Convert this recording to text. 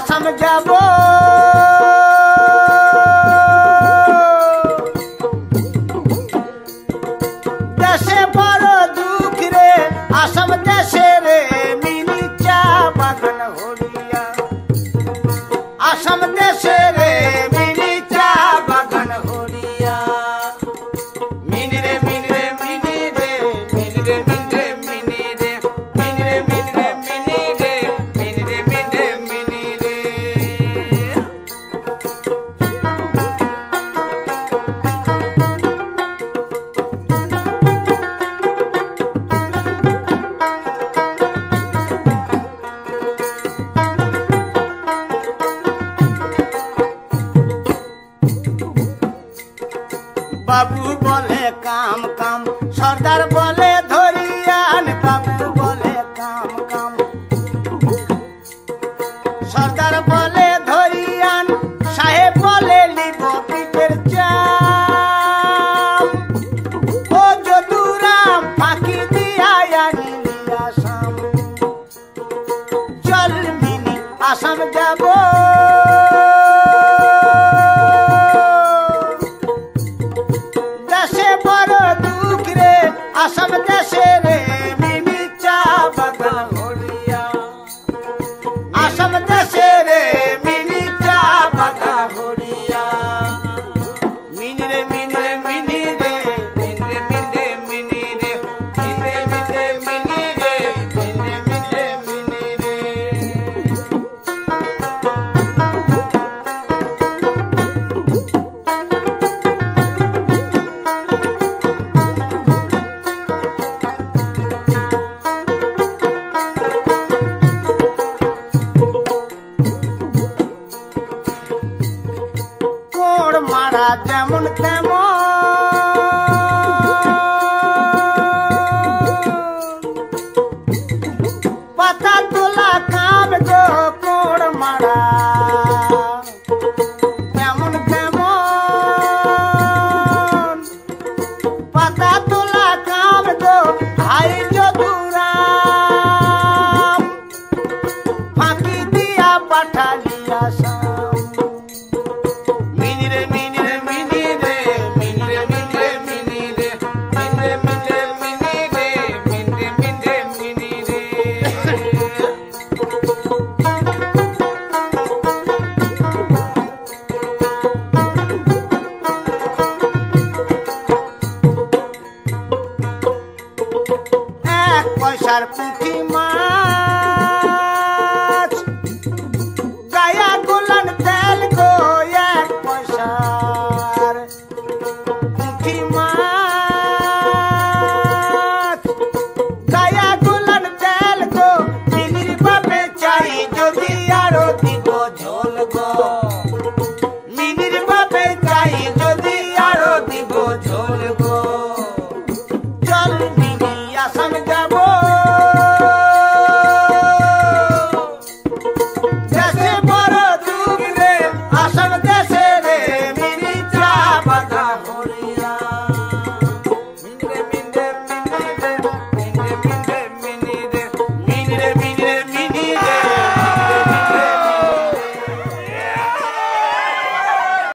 समझाबो देशे बड़ दुख रे आसम देशे रे मिनी चा बागान होलिया आसम देशे रे मिनी चा बागान होलिया मिनी रे मिनी रे मिनी रे मिनी रे मिनी रे मिनी रे मिनी रे मिनी रे मिनी रे मिनी रे मिनी रे मिनी रे बाबू बोले काम काम सरदार बोले धरियान बाबू बोले काम काम सरदार बोले धरियान साहेब बोले लिबो पिटेर चाम ओ जदुराम फाঁকি দিয়া আনিলিয়া শাম চল মিনি আসাম যাব आसम देशे रे मिनी चा बागान होलिया आसम देशे रे मिनी चा बागान होलिया मिनी रे मिनी रे मिनी रे मिनी रे मिनी रे मिनी रे मिनी रे मिनी रे मिनी रे मिनी रे मारा जेमन तेमन पता तोला काम गो कोड़ मारा जेमन तेमन पता तोला काम गो भाई जदुराम फाঁকি দিয়া পাঠালিয়া শাম পয়সার পুঁথি মা